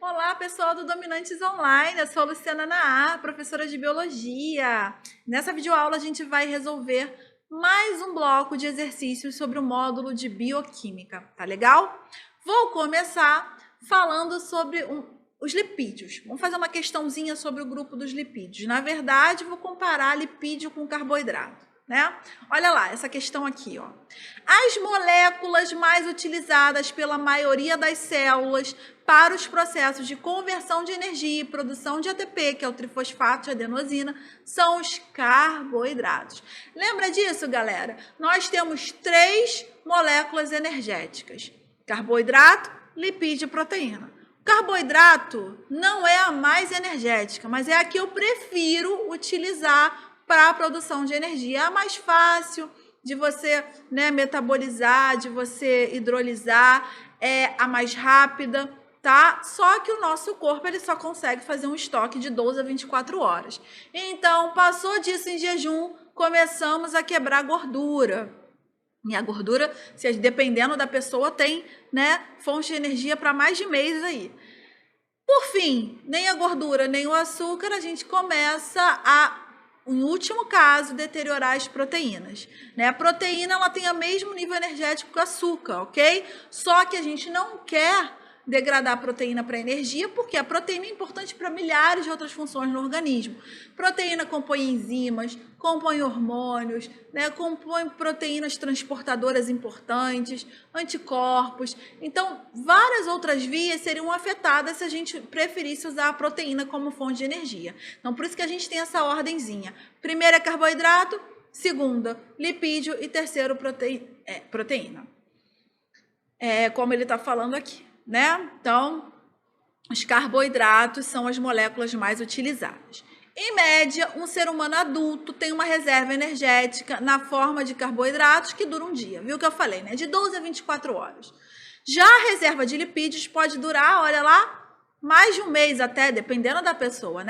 Olá, pessoal do Dominantes Online, eu sou a Luciana Naar, professora de Biologia. Nessa videoaula a gente vai resolver mais um bloco de exercícios sobre o módulo de Bioquímica, tá legal? Vou começar falando sobre os lipídios. Vamos fazer uma questãozinha sobre o grupo dos lipídios. Na verdade, vou comparar lipídio com carboidrato, né? Olha lá, essa questão aqui, ó. As moléculas mais utilizadas pela maioria das células para os processos de conversão de energia e produção de ATP, que é o trifosfato de adenosina, são os carboidratos. Lembra disso, galera? Nós temos 3 moléculas energéticas: carboidrato, lipídio e proteína. O carboidrato não é a mais energética, mas é a que eu prefiro utilizar para a produção de energia. É a mais fácil de você, metabolizar, de você hidrolisar, é a mais rápida, tá? Só que o nosso corpo ele só consegue fazer um estoque de 12 a 24 horas. Então, passou disso em jejum, começamos a quebrar gordura. E a gordura, dependendo da pessoa, tem, fonte de energia para mais de mês aí. Por fim, nem a gordura, nem o açúcar, a gente começa a, em último caso, deteriorar as proteínas. A proteína ela tem o mesmo nível energético que o açúcar, ok? Só que a gente não quer degradar a proteína para energia, porque a proteína é importante para milhares de outras funções no organismo. Proteína compõe enzimas, compõe hormônios, compõe proteínas transportadoras importantes, anticorpos. Então, várias outras vias seriam afetadas se a gente preferisse usar a proteína como fonte de energia. Então, por isso que a gente tem essa ordenzinha. Primeiro é carboidrato, segunda, lipídio e terceiro, proteína. Como ele está falando aqui. Então, os carboidratos são as moléculas mais utilizadas. Em média, um ser humano adulto tem uma reserva energética na forma de carboidratos que dura um dia. Viu o que eu falei, De 12 a 24 horas. Já a reserva de lipídios pode durar, olha lá, mais de um mês até, dependendo da pessoa,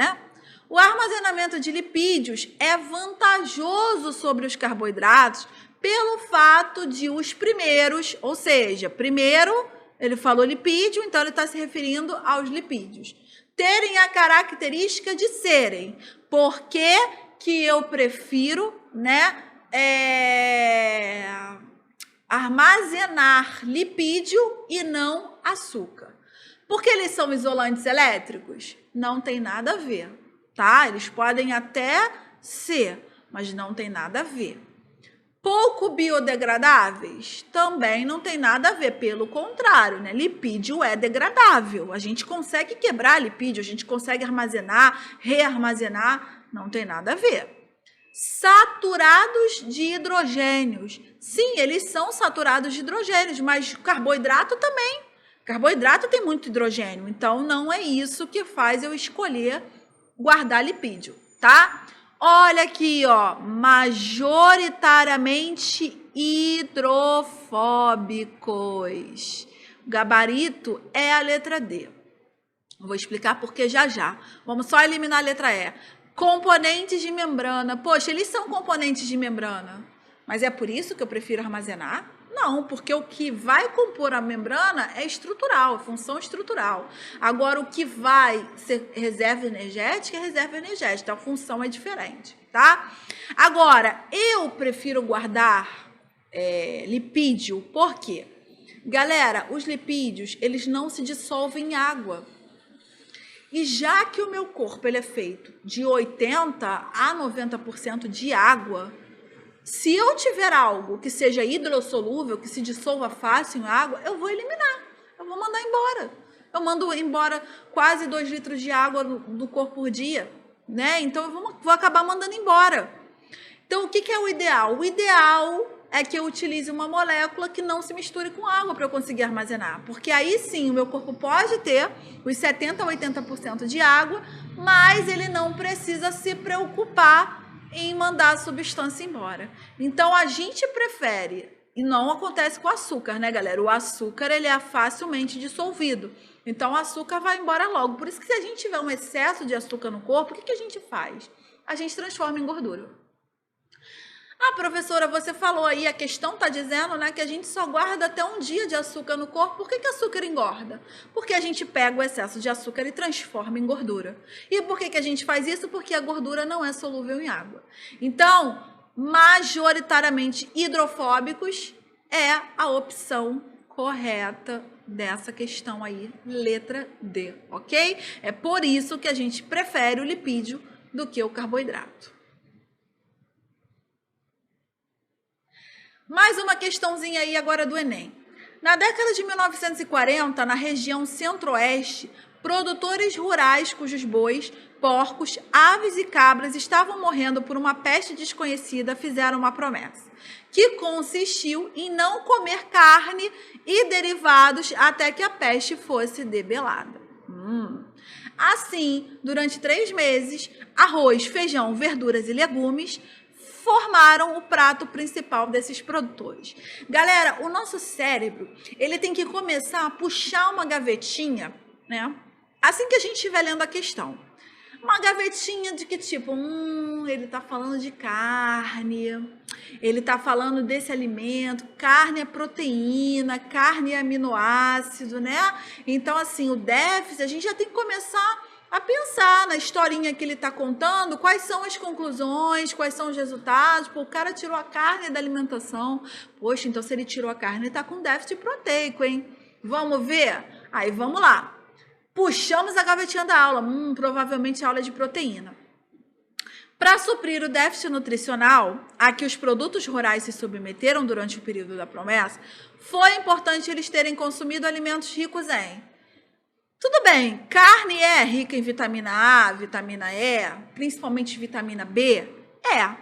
O armazenamento de lipídios é vantajoso sobre os carboidratos pelo fato de os primeiros, ou seja, primeiro ele falou lipídio, então ele está se referindo aos lipídios, terem a característica de serem. Por que eu prefiro, armazenar lipídio e não açúcar? Porque eles são isolantes elétricos? Não tem nada a ver, tá? Eles podem até ser, mas não tem nada a ver. Pouco biodegradáveis? Também não tem nada a ver, pelo contrário, Lipídio é degradável, a gente consegue quebrar lipídio, a gente consegue armazenar, rearmazenar, não tem nada a ver. Saturados de hidrogênios? Sim, eles são saturados de hidrogênios, mas carboidrato também. Carboidrato tem muito hidrogênio, então não é isso que faz eu escolher guardar lipídio, tá? Olha aqui, ó, majoritariamente hidrofóbicos. O gabarito é a letra D. Vou explicar por que já. Vamos só eliminar a letra E. Componentes de membrana. Poxa, eles são componentes de membrana, mas é por isso que eu prefiro armazenar? Não, porque o que vai compor a membrana é estrutural, é função estrutural. Agora, o que vai ser reserva energética é reserva energética, então a função é diferente, tá? Agora, eu prefiro guardar lipídio, por quê? Galera, os lipídios, eles não se dissolvem em água. E já que o meu corpo ele é feito de 80% a 90% de água, se eu tiver algo que seja hidrossolúvel, que se dissolva fácil em água, eu vou eliminar, eu vou mandar embora. Eu mando embora quase 2 litros de água do corpo por dia, Então eu vou acabar mandando embora. Então o que é o ideal? O ideal é que eu utilize uma molécula que não se misture com água para eu conseguir armazenar, porque aí sim o meu corpo pode ter os 70% a 80% de água, mas ele não precisa se preocupar em mandar a substância embora. Então, a gente prefere, e não acontece com o açúcar, galera? O açúcar, ele é facilmente dissolvido. Então, o açúcar vai embora logo. Por isso que se a gente tiver um excesso de açúcar no corpo, o que a gente faz? A gente transforma em gordura. Ah, professora, você falou aí, a questão está dizendo, né, que a gente só guarda até um dia de açúcar no corpo. Por que açúcar engorda? Porque a gente pega o excesso de açúcar e transforma em gordura. E por que a gente faz isso? Porque a gordura não é solúvel em água. Então, majoritariamente hidrofóbicos é a opção correta dessa questão aí, letra D, ok? É por isso que a gente prefere o lipídio do que o carboidrato. Mais uma questãozinha aí agora do Enem. Na década de 1940, na região centro-oeste, produtores rurais cujos bois, porcos, aves e cabras estavam morrendo por uma peste desconhecida fizeram uma promessa, que consistiu em não comer carne e derivados até que a peste fosse debelada. Assim, durante 3 meses, arroz, feijão, verduras e legumes formaram o prato principal desses produtores. Galera, o nosso cérebro, ele tem que começar a puxar uma gavetinha, né? Assim que a gente estiver lendo a questão. Uma gavetinha de que tipo, ele tá falando de carne, ele tá falando desse alimento, carne é proteína, carne é aminoácido, né? Então, assim, o déficit, a gente já tem que começar a pensar na historinha que ele está contando, quais são as conclusões, quais são os resultados. Pô, o cara tirou a carne da alimentação. Poxa, então se ele tirou a carne, ele está com déficit proteico, hein? Vamos ver? Aí, vamos lá. Puxamos a gavetinha da aula. Provavelmente aula de proteína. Para suprir o déficit nutricional a que os produtos rurais se submeteram durante o período da promessa, foi importante eles terem consumido alimentos ricos em... Tudo bem, carne é rica em vitamina A, vitamina E, principalmente vitamina B? É.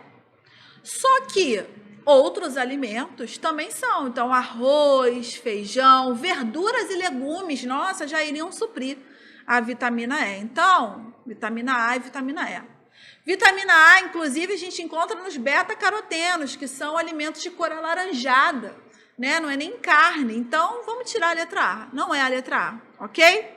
Só que outros alimentos também são. Então, arroz, feijão, verduras e legumes, nossa, já iriam suprir a vitamina E. Então, vitamina A e vitamina E. Vitamina A, inclusive, a gente encontra nos beta-carotenos, que são alimentos de cor alaranjada, né? Não é nem carne. Então, vamos tirar a letra A. Não é a letra A, ok?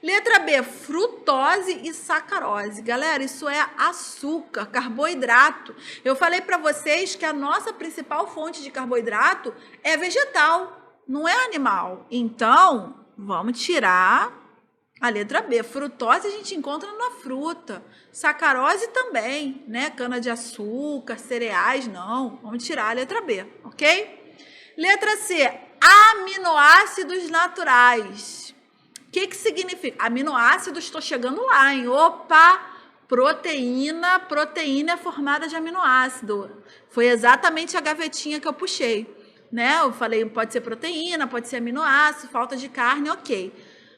Letra B, frutose e sacarose. Galera, isso é açúcar, carboidrato. Eu falei para vocês que a nossa principal fonte de carboidrato é vegetal, não é animal. Então, vamos tirar a letra B. Frutose a gente encontra na fruta. Sacarose também, né? Cana-de-açúcar, cereais, não. Vamos tirar a letra B, ok? Letra C, aminoácidos naturais. O que significa? Aminoácidos, estou chegando lá, hein? Opa! Proteína é formada de aminoácido. Foi exatamente a gavetinha que eu puxei, né? Eu falei, pode ser proteína, pode ser aminoácido, falta de carne, ok.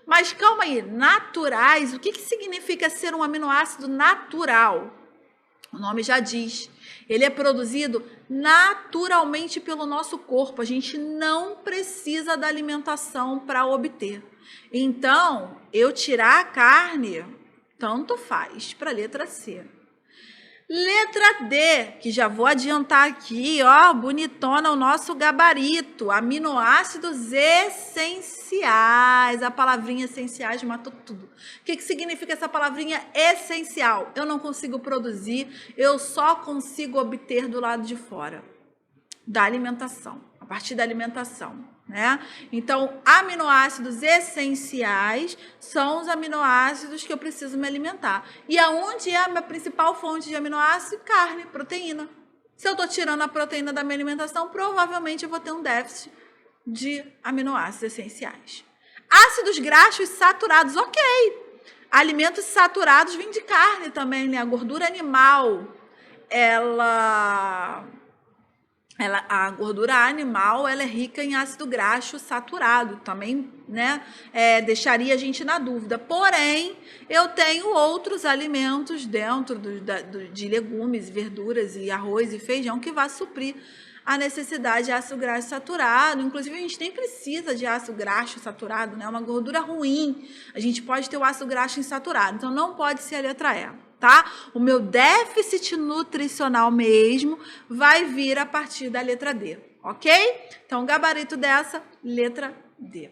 Mas calma aí, naturais, o que significa ser um aminoácido natural? O nome já diz. Ele é produzido naturalmente pelo nosso corpo. A gente não precisa da alimentação para obter. Então, eu tirar a carne, tanto faz para a letra C. Letra D, que já vou adiantar aqui, ó, bonitona o nosso gabarito. Aminoácidos essenciais. A palavrinha essenciais matou tudo. O que significa essa palavrinha essencial? Eu não consigo produzir, eu só consigo obter do lado de fora da alimentação, a partir da alimentação, né? Então, aminoácidos essenciais são os aminoácidos que eu preciso me alimentar. E aonde é a minha principal fonte de aminoácido? Carne, proteína. Se eu estou tirando a proteína da minha alimentação, provavelmente eu vou ter um déficit de aminoácidos essenciais. Ácidos graxos saturados, ok. Alimentos saturados vêm de carne também, né? A gordura animal, a gordura animal, ela é rica em ácido graxo saturado, também, né, deixaria a gente na dúvida. Porém, eu tenho outros alimentos dentro de legumes, verduras e arroz e feijão que vai suprir a necessidade de ácido graxo saturado. Inclusive, a gente nem precisa de ácido graxo saturado, né, é uma gordura ruim. A gente pode ter o ácido graxo insaturado, então não pode ser a letra E. Tá? O meu déficit nutricional mesmo vai vir a partir da letra D, ok? Então, gabarito dessa, letra D.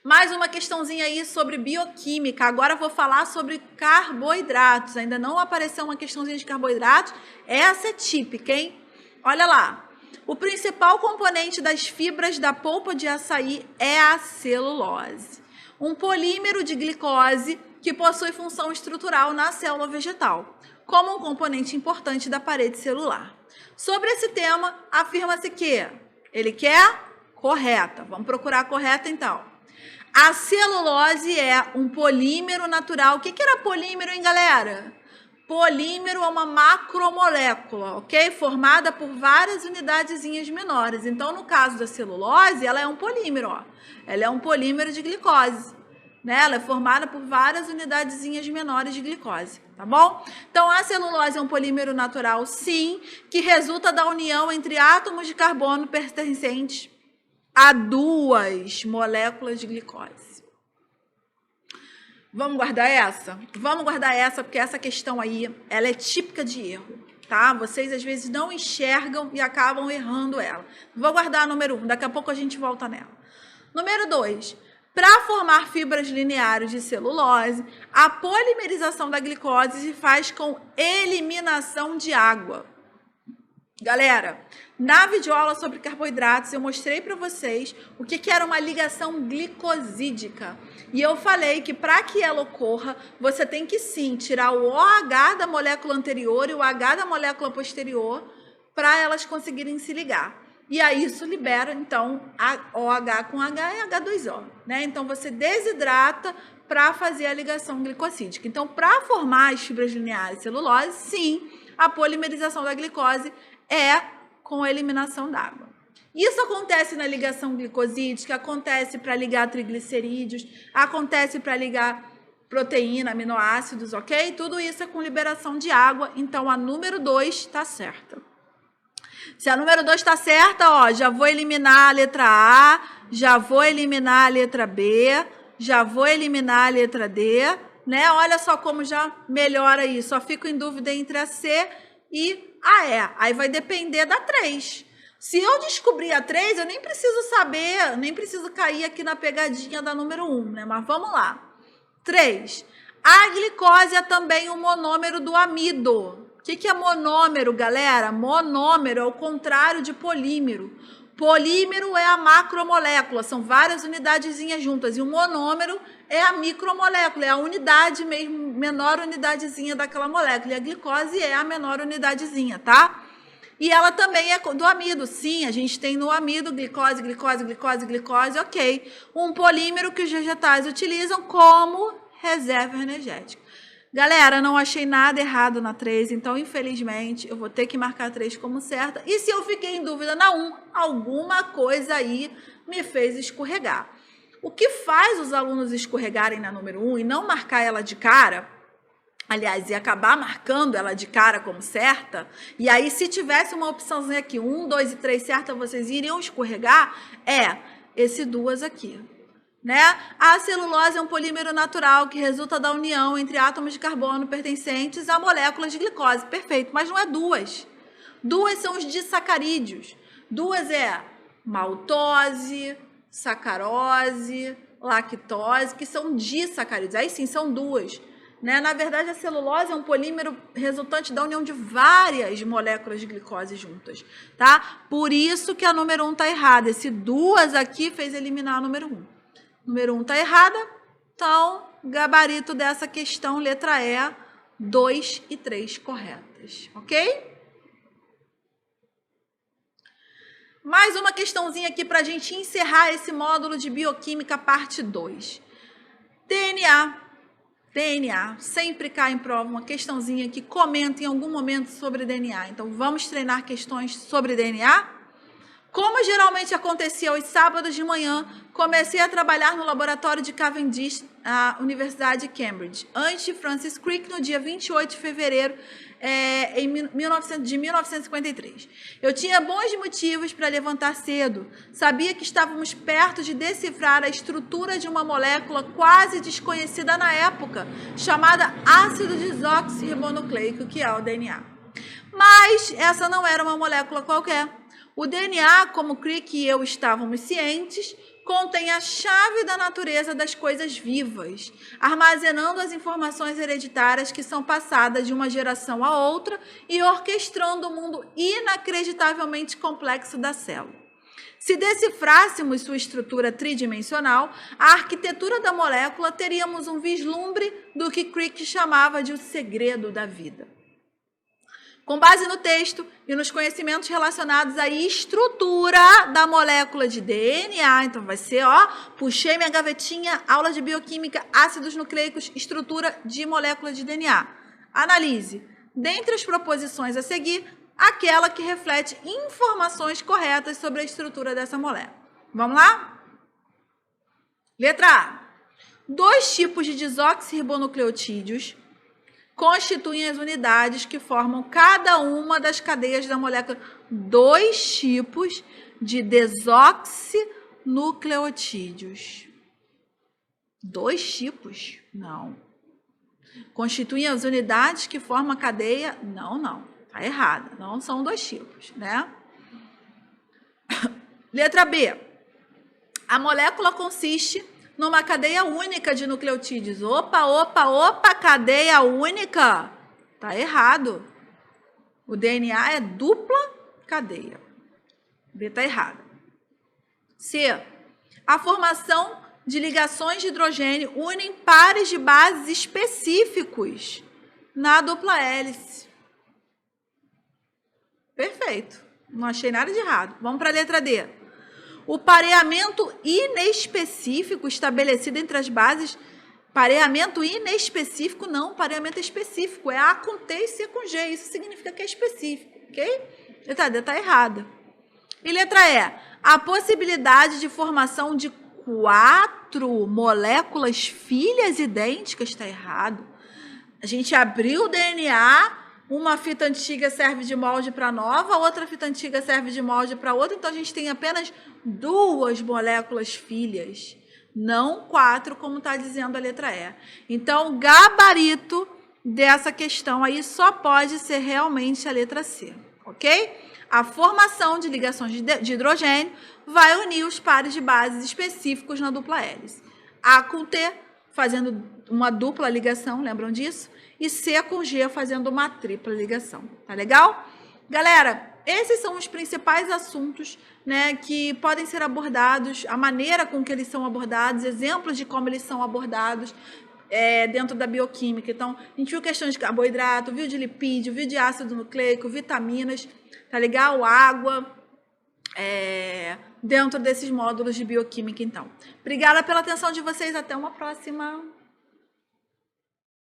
Mais uma questãozinha aí sobre bioquímica. Agora eu vou falar sobre carboidratos. Ainda não apareceu uma questãozinha de carboidratos. Essa é típica, hein? Olha lá. O principal componente das fibras da polpa de açaí é a celulose, um polímero de glicose que possui função estrutural na célula vegetal, como um componente importante da parede celular. Sobre esse tema, afirma-se que ele quer correta. Vamos procurar a correta, então. A celulose é um polímero natural. O que era polímero, hein, galera? Polímero é uma macromolécula, ok? Formada por várias unidadezinhas menores. Então, no caso da celulose, ela é um polímero, ó. Ela é um polímero de glicose, né? Ela é formada por várias unidadezinhas menores de glicose, tá bom? Então, a celulose é um polímero natural, sim, que resulta da união entre átomos de carbono pertencentes a duas moléculas de glicose. Vamos guardar essa? Vamos guardar essa, porque essa questão aí, ela é típica de erro, tá? Vocês, às vezes, não enxergam e acabam errando ela. Vou guardar a número 1, daqui a pouco a gente volta nela. Número 2. Para formar fibras lineares de celulose, a polimerização da glicose se faz com eliminação de água. Galera, na videoaula sobre carboidratos, eu mostrei para vocês o que era uma ligação glicosídica. E eu falei que para que ela ocorra, você tem que sim tirar o OH da molécula anterior e o H da molécula posterior para elas conseguirem se ligar. E aí isso libera, então, OH com H é H2O, né? Então, você desidrata para fazer a ligação glicosídica. Então, para formar as fibras lineares de celulose, sim, a polimerização da glicose é com a eliminação d'água. Isso acontece na ligação glicosídica, acontece para ligar triglicerídeos, acontece para ligar proteína, aminoácidos, ok? Tudo isso é com liberação de água, então a número 2 está certa. Se a número 2 está certa, ó, já vou eliminar a letra A, já vou eliminar a letra B, já vou eliminar a letra D, né? Olha só como já melhora aí, só fico em dúvida entre a C e a E. Aí vai depender da 3. Se eu descobrir a 3, eu nem preciso saber, nem preciso cair aqui na pegadinha da número 1, né? Mas vamos lá. 3. A glicose é também o monômero do amido. O que é monômero, galera? Monômero é o contrário de polímero. Polímero é a macromolécula, são várias unidadezinhas juntas. E o monômero é a micromolécula, é a unidade mesmo, menor unidadezinha daquela molécula. E a glicose é a menor unidadezinha, tá? E ela também é do amido. Sim, a gente tem no amido glicose, glicose, glicose, glicose, ok. Um polímero que os vegetais utilizam como reserva energética. Galera, não achei nada errado na 3, então, infelizmente, eu vou ter que marcar a 3 como certa. E se eu fiquei em dúvida na 1, alguma coisa aí me fez escorregar. O que faz os alunos escorregarem na número 1 e não marcar ela de cara, aliás, e acabar marcando ela de cara como certa, e aí se tivesse uma opçãozinha aqui, 1, 2 e 3 certa, vocês iriam escorregar, é esse 2 aqui. Né? A celulose é um polímero natural que resulta da união entre átomos de carbono pertencentes a moléculas de glicose. Perfeito, mas não é 2. 2 são os disacarídeos. 2 é maltose, sacarose, lactose, que são disacarídeos. Aí sim, são 2. Né? Na verdade, a celulose é um polímero resultante da união de várias moléculas de glicose juntas. Tá? Por isso que a número 1 está errada. Esse 2 aqui fez eliminar a número 1. Número 1 está errada, então, gabarito dessa questão, letra E, 2 e 3 corretas, ok? Mais uma questãozinha aqui para a gente encerrar esse módulo de bioquímica, parte 2. DNA, sempre cai em prova uma questãozinha que comenta em algum momento sobre DNA. Então, vamos treinar questões sobre DNA? Como geralmente acontecia aos sábados de manhã, comecei a trabalhar no laboratório de Cavendish, na Universidade de Cambridge, antes de Francis Crick, no dia 28 de fevereiro de 1953. Eu tinha bons motivos para levantar cedo. Sabia que estávamos perto de decifrar a estrutura de uma molécula quase desconhecida na época, chamada ácido desoxirribonucleico, que é o DNA. Mas essa não era uma molécula qualquer. O DNA, como Crick e eu estávamos cientes, contém a chave da natureza das coisas vivas, armazenando as informações hereditárias que são passadas de uma geração a outra e orquestrando o mundo inacreditavelmente complexo da célula. Se decifrássemos sua estrutura tridimensional, a arquitetura da molécula, teríamos um vislumbre do que Crick chamava de o segredo da vida. Com base no texto e nos conhecimentos relacionados à estrutura da molécula de DNA, então vai ser, puxei minha gavetinha, aula de bioquímica, ácidos nucleicos, estrutura de molécula de DNA. Analise, dentre as proposições a seguir, aquela que reflete informações corretas sobre a estrutura dessa molécula. Vamos lá? Letra A. 2 tipos de desoxirribonucleotídeos constituem as unidades que formam cada uma das cadeias da molécula. 2 tipos de desoxinucleotídeos. 2 tipos? Não. Constituem as unidades que formam a cadeia? Não. Está errada. Não são 2 tipos, né? Letra B. A molécula consiste numa cadeia única de nucleotídeos. Opa, cadeia única. Tá errado. O DNA é dupla cadeia. B tá errado. C. A formação de ligações de hidrogênio unem pares de bases específicos na dupla hélice. Perfeito. Não achei nada de errado. Vamos para a letra D. O pareamento inespecífico estabelecido entre as bases, pareamento inespecífico não, pareamento específico, é A com T e C com G, isso significa que é específico, ok? Letra D está errada. E letra E, a possibilidade de formação de 4 moléculas filhas idênticas está errado. A gente abriu o DNA, uma fita antiga serve de molde para nova, outra fita antiga serve de molde para outra, então a gente tem apenas 2 moléculas filhas, não 4, como está dizendo a letra E. Então, o gabarito dessa questão aí só pode ser realmente a letra C, ok? A formação de ligações de hidrogênio vai unir os pares de bases específicos na dupla hélice. A com T, fazendo uma dupla ligação, lembram disso? E C com G fazendo uma tripla ligação. Tá legal? Galera, esses são os principais assuntos, né, que podem ser abordados, a maneira com que eles são abordados, exemplos de como eles são abordados dentro da bioquímica. Então, a gente viu questões de carboidrato, viu de lipídio, viu de ácido nucleico, vitaminas, tá legal? Água, dentro desses módulos de bioquímica, então. Obrigada pela atenção de vocês, até uma próxima.